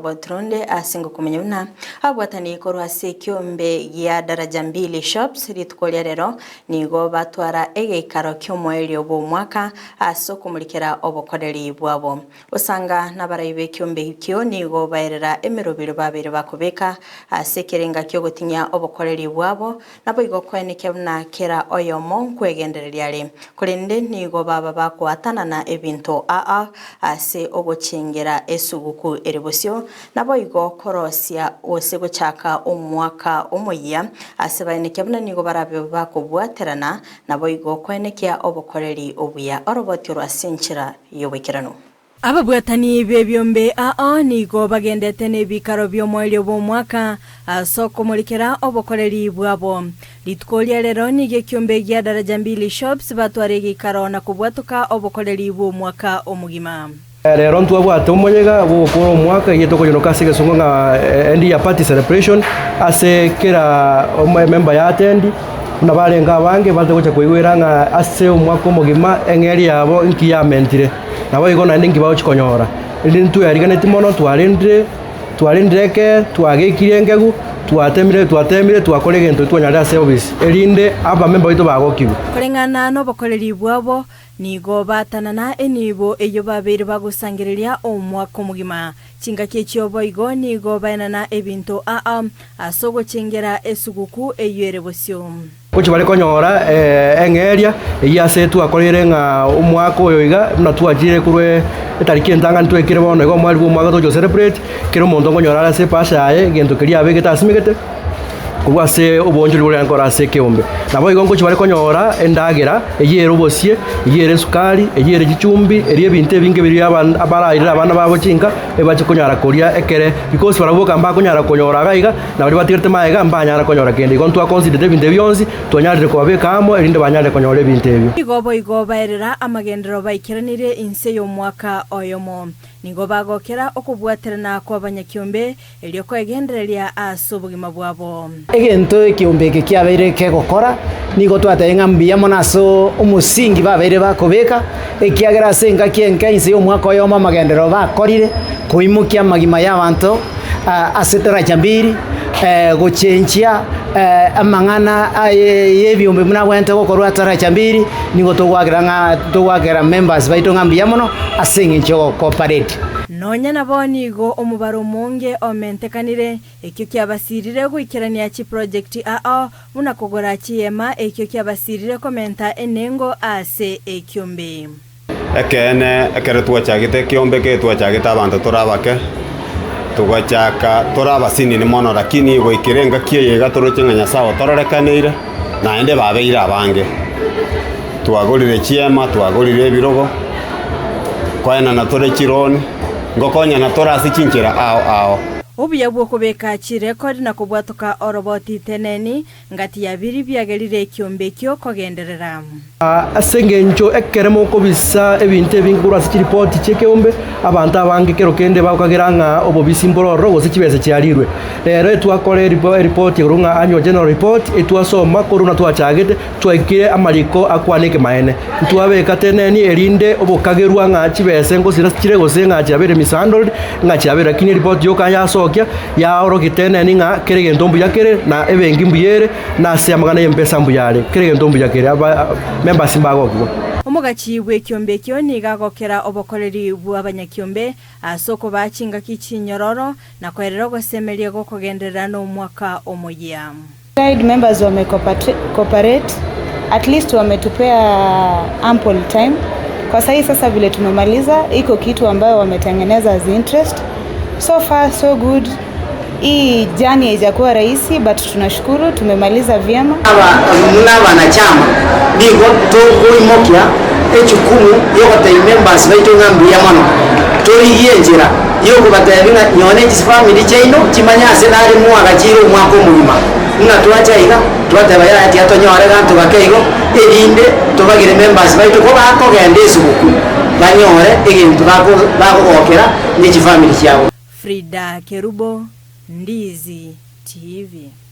Botronde asingo kumenyuna habwatani korwa sekyombe ya daraja 2 shops ritukolia rero nigo batwara egeikaro ky'omweli obw'omwaka asokumulikira obukoreri bwabo usanga n'abaraibe kyombe kyo nigo baerera emirobiro babiri bakubeka asekerenga kyo gotinya obukoreri bwabo nabo igo kwenekya buna kera oyomo kwegendereryale kurinde nigo baba bakwatana na ebinto ase ogochengera esuguku eribosyo nabo igo korosia ose guchaka omwaka omuya asebainekya buna nigo barabe bakubwaterana nabo igo kwenekya obukoreri obuya oroboti rwasinchira yobekirano ababwatani bebyombe nigo bagendete nebikaro by'omweli obw'omwaka asokumulikira obukoreri bwabo litukolia rero nige kyombe gya daraja 2 shops batware egikaro na kubwatuka obukoreri bw'omwaka omugima rero ntwabwate omonyega gukora omwaka yetokoyonoka sigesungo nga end ya party celebration ase kera member ya attend nabarenga abange bategocha kuigwera nga ase omwaka omugima engeri yabo nkiyamentire nabo igo nandi ngibaho chikonyora ndi yariganeti mono twarindreke twagekire ngegu twatemire twakore gento twanyara ase obisi erinde aba member bito bagokiwe kurengana no bokoreri bwabo nigo batanana enibo eyo babiri bagusangireria omwaka omugima chinga ky'ekyobo igo nigo bainana ebinto asogo chengera esuguku eyerebosyo kuchi bale konyora engeria yase twakorere nga omwaka oyo iga natwajire kurwe etariki entanga ntwekire bono igo mwali omwaka tojo celebrate kero omonto ngonyora ase pashaye gento keria abegeta asimigete kubwase obonjuri bole ankora ase kyombe nabo igo kuchi bale konyora endagera eyero bosie eyere sukari eyere gichumbi eri ebintu ebinge biri abaraira abana babo chinka ebache konyara koria ekere because barabuka mba konyara konyora gaiga na bali batirte maiga mba nyara konyora kende igo ntwa consider ebintu byonzi twanyarire kwabeka amo erinde banyare konyora ebintu ebyo igo baerera amagendero baikiranire inse y'omwaka oyomo nigo bagokera okubwaterana kw'abanyakyombe elyo kwegendereria asubugima bwabo egento ekyombe kyabaire kegokora nigo twatenga mbiya monaso umusingi babaire bakobeka ekiagera senga kyenka inse y'omwaka oyomo amagendero bakorire kuimukia magima y'abantu asetera chambiri gochenchia amangana yebyombe muna bwente gokorwa tara chambiri nigo togwagera members baito ngambia mono asingi ncho cooperate nonya nabo nigo omubaro munge omentekanire ekyo kyabasirire gwikirania chi project muna kogora chiema ekyo kyabasirire komenta enengo ase ekyombe ekere twachagite kyombe ke twachagita abantu torabake tugachaka torabasini ni mono lakini goikirenga kieyega torochenga sawa tororekanire naende babeira abange twagorire chiema twagorire ebirogo kwaena na tore chironi ngokonya na torasi chinchira ao obuya bwokobeka chirecord na kubwatuka oroboti teneni ngati yabiri byagerire kyombe kyo kogenderera asengencho ekeremo kobisa ebintu ebingura se report chekeombe abantu abange kero kende bakagiranga obobisi mbororo gose chibese chialirwe rero twakore report irunga annual general report etwasoma koruna twachagete twekire amaliko akwaneke maene twabeka teneni erinde obokagerwa nga chibese ngosira chirego senga chabere mishandled nga chabere kini report yokaya ya oro kitene ninga kerege ndombu yakere na ebengi mbuyere na se amagana yempesa mbuyare kerege ndombu yakere members mbago omugachi bw'ekyombe kyo nigagokera obukoreri bw'abanyakyombe asoko bachinga kichinyororo na kwerero gosemeria gokogenderera no mwaka omuya guide members wame cooperate at least wametupea ample time kwa sasa vile tumemaliza iko kitu ambayo wametengeneza as interest. So far so good. Hii jani haijakuwa rahisi but tunashukuru tumemaliza vyema. Muna wanachama bigo to kuimokia echukumu yote members baito ngambiya mono. Tori yenjira yoko batayabina nyone family chaino chimanya senari muaga chiro mwako muhima. Muna tuacha iga twatabaya ati atonyore gantu bakeigo erinde tobagire members baito ko bakogende isubuku banyore egintu bagokera ni family cyabo Frida Kerubo, Ndizi TV.